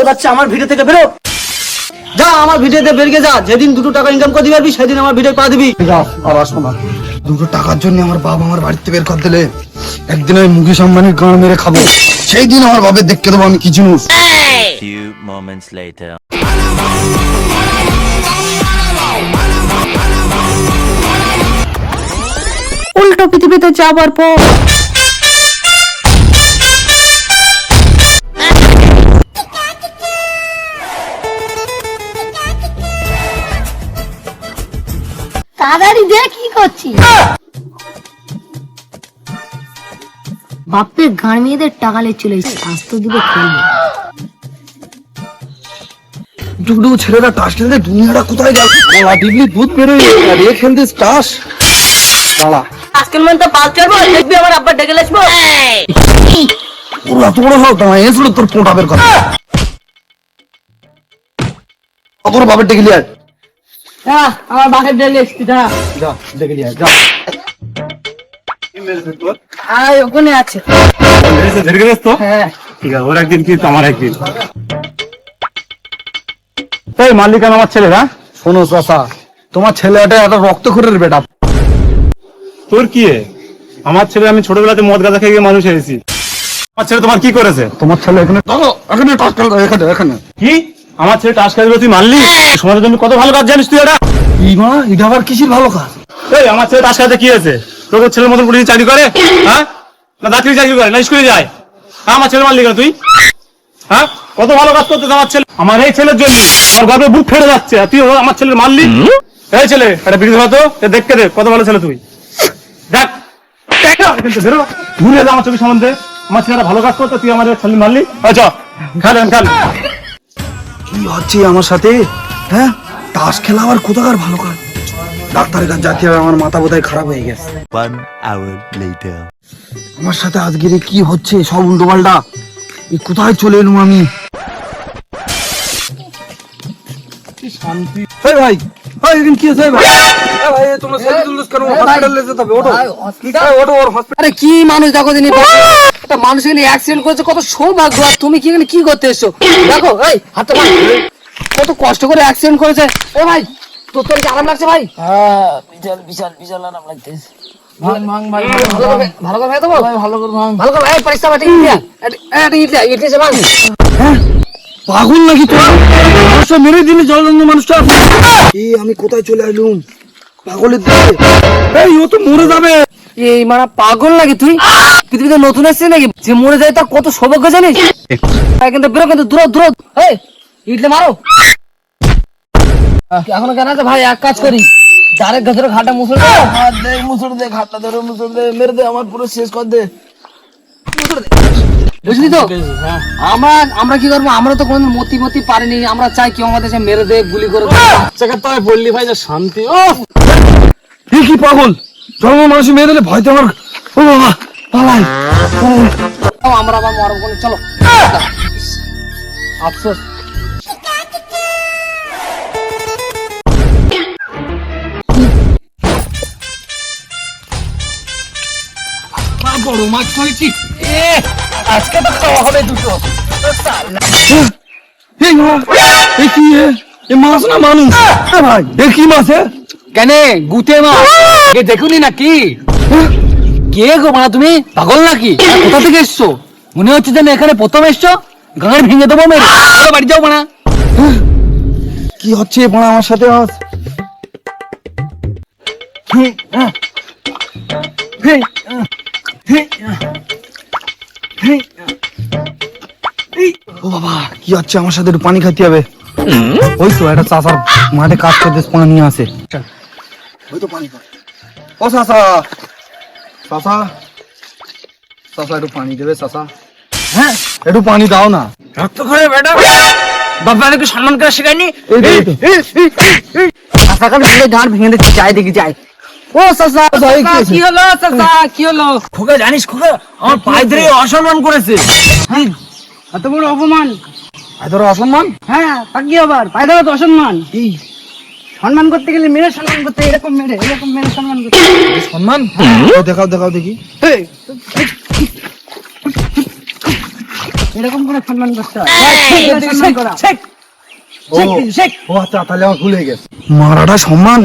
বাচ্চা আমার ভিডিও থেকে বেরো, যা আমার ভিডিওতে বেরিয়ে যা। যেদিন 2 টাকা ইনকাম করতে পারবি সেদিন আমার ভিডিও পা দিবি। আর আসবো না। 2 টাকার জন্য আমার বাবা আমার বাড়িতে বের করে দিলে একদিন আমি মুকেশ আম্বানির গান মেরে খাবো, সেই দিন আমার বাপের দেখতে দেবো আমি কি জিনিস। Few moments later. উল্টো পৃথিবীতে যাবার পর তাড়াতাড়ি দে, কি করছিস? বাপের গান মেয়েদের টাকা লে চলে এসেছে, আস্ত দিব খেলবে। টুকটুকু ছেলেরা টাস খেলতে দুনিয়াটা কোথায় গেল? বলা ডিবলি দুধ বেরোয় আর এ খেলতে টাস। দাঁড়া, আজকের মধ্যে তো পাল চারবো, দেখবি আমার আব্বা ডেকে আসবো। ওরা তো বড় হোক তোমায় এসে তোর পোটাবের কথা। তোর বাপের ডেকে লিয়ে আয়। হ্যাঁ, আমার বাপের ডেকে এসছি, যা যা ডেকে লিয়ে আয়, যা। আয় ওখানে আছে। হ্যাঁ ঠিক আছে, ওর একদিন কি আমার একদিন। এই মালিকান আমার ছেলে না? শোনো চাচা, তোমার ছেলেটা এত রক্তখোরের বেটা। তোর কি এ? আমার ছেলে, আমি ছোটবেলাতে মদ গাঁজা খেয়ে গিয়ে মানুষ হয়েছি। আমার ছেলে তোমার কি করেছে? তোমার ছেলে এখানে দাঁড়াও, এখানে টাস খেলতে, এখানে এখানে। কি আমার ছেলে টাস খেলবে তুই মানলি? সমাজের জন্য কত ভালো কাজ জানিস তুই? এটা ই মা, এটা আবার কিসের ভালো কাজ? এই আমার ছেলে টাস খেলতে কি হয়েছে? তোর ছেলের মতন পুলিশ চাকরি করে? হ্যাঁ, না ডাক্তারি চাকরি করে, না স্কুলে যায়? হ্যাঁ, আমার ছেলে মানলি কেন তুই? হ্যাঁ, কত ভালো কাজ করতেছে আমার ছেলে। আমার এই ছেলের জন্য আমার গর্বে বুক ফেটে যাচ্ছে, আর তুই আমার ছেলের মানলি? এই ছেলে, এটা বিড়ি ধরা তো, দেখতে দে কত ভালো ছেলে তুই। দেখ দেখ না, কিন্তু বেরো, ভুলে যা আমার চোখের সম্বন্ধে। আমার ছেলেটা ভালো কাজ করতো, তুই আমার ছেলে মানলি? আচ্ছা খেলেন খেল। কি হচ্ছে আমার সাথে? হ্যাঁ, তাস খেলা আবার কোথাকার ভালো কাজ? ডাক্তারের কাছে যাতে হবে, আমার মাথা বোধহয় খারাপ হয়ে গেছে। 1 hour later. আমার সাথে আজকের এ কি হচ্ছে? সব উল্টো পাল্টা। এই কোথায় চলে এলুম আমি? শান্তি। এই ভাই, এই এখানে কি হচ্ছে ভাই? এই ভাই, তোমরা সেলফি তুলছ কেন? হসপিটালে যেতে হবে, ওঠো। এই, ওঠো, ওর হসপিটাল। আরে কি মানুষ দেখো দিনই, একটা মানুষ এখানে অ্যাক্সিডেন্ট করেছে, কত সৌভাগ্য। আর তুমি কি এখানে কি করতে এসছো? দেখো, এই হাতে কত কষ্ট করে অ্যাক্সিডেন্ট করেছে। ও ভাই, তোর তো কি আরাম লাগছে ভাই? হ্যাঁ, বিশাল বিশাল বিশাল আরাম লাগতেছে। ভালো করে ভাই, দেবো ভালো করে ভাই, পরিষ্কার বাটি ইন্ডিয়া ইন্ডিয়া ভাই। হ্যাঁ, পাগল নাকি তোরা? মানুষটা মেরে দিলি, জলরঙ্গ মানুষটা। এই আমি কোথায় চলে এলুম? পাগলের দিকে। এই ও তো মরে যাবে। এই মারা পাগল নাকি তুই? পৃথিবীতে নতুন এসেছিস নাকি? যে মরে যায় তার কত সৌভাগ্য জানিস? কিন্তু বেরো, কিন্তু দূর দূর। এই ইটলে মারো। এখনো কেন আছে ভাই? এক কাজ করি, ডাইরেক্ট গাছের ঘাটটা মুসুর দে। মুসুর দে, ঘাটটা ধরে মুসুর দে, মেরে দে, আমার পুরো শেষ কর দে। বুঝলি তো? আমরা কি করবো? আমরা তো কোনদিন মতি পারিনি। আমরা চাই কেউ আমাদের মেরে দে, গুলি করে দে। জায়গায় বললি ভাই যে শান্তি। ও এ কি পাগল? জন্ম মানুষ মেরে দিলে ভয় তো আমার। ও বাবা, পালাই। আমরা আবার মরবো কোন, চলো। আফসোস। বড় মাছ ধরেছি, আজকে তো খাওয়া হবে দুটো। এই মা, এ কি এ মাছ না মানুষ? এ ভাই, এ কি মাছ? কেন গুতে মাছ? দেখুনি নাকি? কে গো মা, তুমি পাগল নাকি? কোথা থেকে এসছো? মনে হচ্ছে যেন এখানে প্রথম এসছো। গাঁড় ভেঙে দেবো মেরে। চলো বাড়ি যাও মানা। কি হচ্ছে বড় আমার সাথে আজ? ও বাবা, কি হচ্ছে আমার সাথে? একটু পানি খাইতে হবে। ওই তো একটা চাষার মাঠে কাজ করতে পোনা নিয়ে আসে। ওই তো পানি খায়। ও চাষা, চাষা, চাষা একটু পানি দেবে চাষা? হ্যাঁ, একটু পানি দাও না। রক্ত করে বেটা, বাবাকে সম্মান করে শেখায়নি? গাঁড় ভেঙে দিচ্ছে, যাই দেখি যাই। ও চাচা, কি হলো চাচা? কি হলো? খোকা জানিস, খোকা আমার পায়ে ধরে অসম্মান করেছে। এত বড় অপমান! এত অসম্মান? হ্যাঁ, তা কি আবার পায়ে ধরে তো অসম্মান। সম্মান করতে গেলে মেরে সম্মান করতে, এরকম মেরে সম্মান করতে। সম্মান? দেখাও দেখাও দেখি। এরকম করে সম্মান করতে হয়। ও ও আচ্ছা, তাহলে আমার ভুল হয়ে গেছে। মারাটা সম্মান,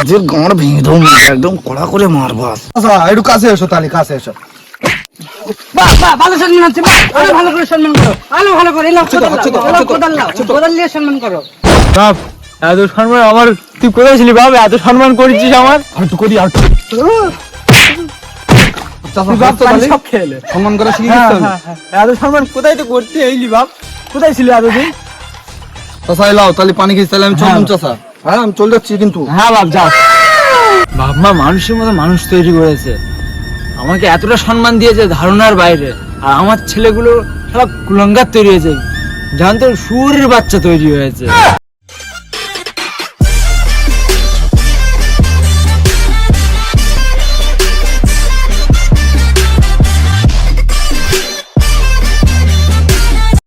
আজের গাঁড় ভেঙে দেবো, একদম কড়া করে মারবাস। আচ্ছা একটু কাছে এসো, তাহলে কাছে এসো। বাহ বাহ, ভালো সম্মান হচ্ছে, বাহ, আরো ভালো করে সম্মান করো, আরো ভালো করে, এলাও কোদাল লাও, এলাও কোদাল লাও, কোদাল দিয়ে সম্মান করো। বাপ, এত সম্মান আমার, তুই কোথায় ছিলি বাপ? এত সম্মান করেছিস আমার? আরেকটু করি, আরেকটু। চাচা, বাপ হাঁটতো পানি তাহলে? সব খেলে। সম্মান করা শিখে গেছি আমি। এত সম্মান কোথায় তো করতে এলি বাপ? কোথায় ছিলি এতদিন? চাচা এলাও, তাহলে পানি খেয়েছি, তাহলে আমি চললাম চাচা। হ্যাঁ আমি চলে যাচ্ছি কিন্তু। হ্যাঁ বাপ, যাও। বাপ মা মানুষের মতো মানুষ তৈরি করেছে, আমাকে এতটা সম্মান দিয়েছে ধারণার বাইরে। আর আমার ছেলেগুলো সব কুলঙ্গার তৈরি হয়েছে, জানতো শুয়োরের বাচ্চা তৈরি হয়েছে।